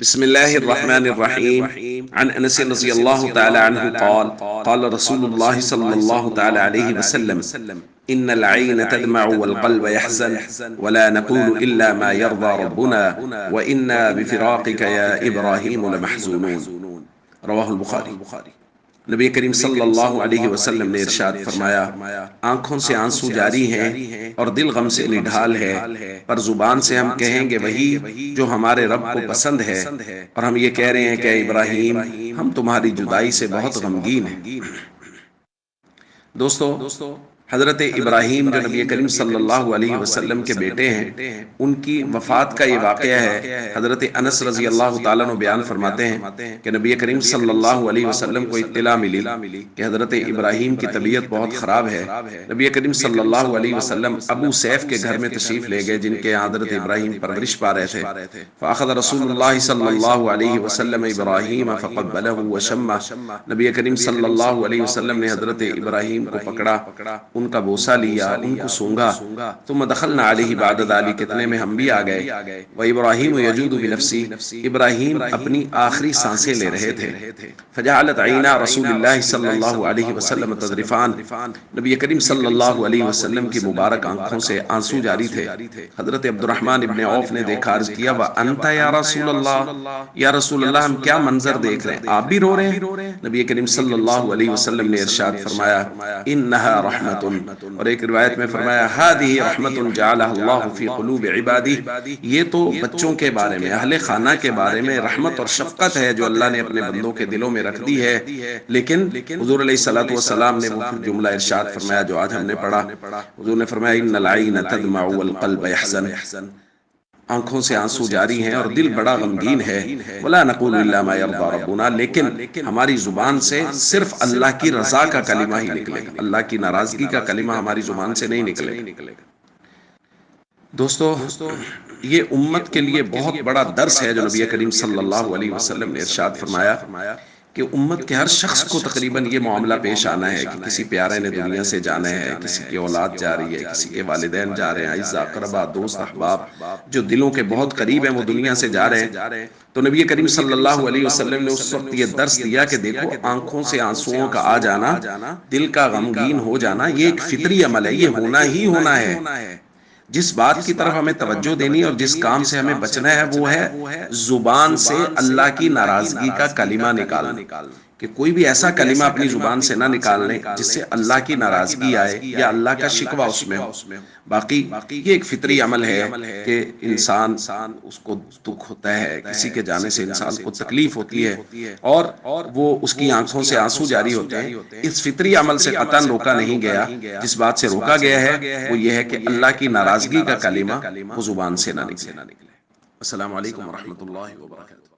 بسم الله الرحمن الرحيم. عن أنس رضي الله تعالى عنه قال قال رسول الله صلى الله تعالى عليه وسلم: إن العين تدمع والقلب يحزن ولا نقول إلا ما يرضى ربنا وإنا بفراقك يا إبراهيم لمحزونون. رواہ البخاری۔ نبی کریم صلی اللہ علیہ وسلم نے ارشاد فرمایا، آنکھوں سے آنسو جاری ہیں اور دل غم سے نڈھال ہے، پر زبان سے ہم کہیں گے وہی جو ہمارے رب کو پسند ہے، اور ہم یہ کہہ رہے ہیں کہ ابراہیم ہم تمہاری جدائی سے بہت غمگین ہیں۔ دوستو، حضرت ابراہیم جو نبی کریم صلی اللہ علیہ وسلم کے بیٹے ہیں، ان کی وفات کا یہ واقعہ ہے۔ حضرت انس رضی اللہ تعالیٰ عنہ بیان فرماتے ہیں کہ نبی کریم صلی اللہ علیہ وسلم کو اطلاع ملی کہ حضرت ابراہیم کی طبیعت بہت خراب ہے۔ نبی کریم صلی اللہ علیہ وسلم ابو سیف کے گھر میں تشریف لے گئے، جن کے حضرت ابراہیم پرورش پا رہے تھے۔ فاخذ رسول اللہ صلی اللہ علیہ وسلم ابراہیم فقبلہ وشمہ، نبی کریم صلی اللہ علیہ وسلم نے حضرت ابراہیم کو پکڑا، ان کا بوسہ لیا، ان کو سونگا۔ ثم دخلنا علیہ بعد ذلک، اتنے میں ہم بھی آ گئے۔ وابراہیم یجود بنفسی، ابراہیم اپنی آخری سانسیں لے رہے تھے۔ فجعلت عینا رسول اللہ صلی اللہ علیہ وسلم تذرفان، نبی کریم صلی اللہ علیہ وسلم کی مبارک آنکھوں سے آنسو جاری تھے۔ حضرت عبد الرحمن ابن عوف نے دیکھا، عرض کیا، وانت یا رسول اللہ، یا رسول اللہ ہم کیا منظر دیکھ رہے ہیں، آپ بھی رو رہے ہیں؟ نبی کریم صلی اللہ علیہ وسلم نے ارشاد فرمایا، انہا رحمت، اور ایک روایت میں فرمایا، ہذہ رحمت جعلہ اللہ فی قلوب عبادہ، یہ تو بچوں کے بارے میں، اہل خانہ کے بارے میں رحمت اور شفقت ہے جو اللہ نے اپنے بندوں کے دلوں میں رکھ دی ہے۔ لیکن حضور علیہ الصلوۃ والسلام نے وہ جملہ ارشاد فرمایا جو آج ہم نے پڑھا۔ حضور نے فرمایا، ان العین تدمع والقلب یحزن، آنکھوں سے آنسو جاری ہیں اور دل بڑا غمگین ہے۔ وَلَا نَقُولُ إِلَّا مَا يَرْضَى رَبُّنَا، لیکن ہماری زبان سے صرف اللہ کی رضا کا کلمہ ہی نکلے گا، اللہ کی ناراضگی کا کلمہ ہماری زبان سے نہیں نکلے گا۔ دوستو، یہ امت کے لیے بہت بڑا درس ہے جو نبی کریم صلی اللہ علیہ وسلم نے ارشاد فرمایا کہ امت کے ہر شخص کو تقریباً یہ معاملہ پیش آنا ہے کہ کسی پیارے نے دنیا سے جانا ہے، کسی کی اولاد جا رہی ہے، کسی کے والدین جا رہے ہیں، اعزاء اقربا، دوست احباب جو دلوں کے بہت قریب ہیں وہ دنیا سے جا رہے ہیں۔ تو نبی کریم صلی اللہ علیہ وسلم نے اس وقت یہ درس دیا کہ دیکھو، آنکھوں سے آنسوؤں کا آ جانا، دل کا غمگین ہو جانا، یہ ایک فطری عمل ہے، یہ ہونا ہی ہونا ہے۔ جس بات کی طرف ہمیں توجہ دینی اور جس کام سے ہمیں بچنا ہے وہ ہے زبان سے اللہ کی ناراضگی کا کلمہ نکالنا، کہ کوئی بھی ایسا کلمہ اپنی زبان سے نہ نکالنے جس سے اللہ کی ناراضگی آئے یا اللہ کا شکوہ اس میں ہو۔ باقی یہ ایک فطری عمل ہے کہ انسان اس کو دکھ ہوتا ہے، کسی کے جانے سے انسان کو تکلیف ہوتی ہے اور وہ اس کی آنکھوں سے آنسو جاری ہوتے ہیں۔ اس فطری عمل سے قطعاً روکا نہیں گیا۔ جس بات سے روکا گیا ہے وہ یہ ہے کہ اللہ کی ناراضگی کا کلمہ وہ زبان سے نہ نکلے۔ السلام علیکم ورحمۃ اللہ وبرکاتہ۔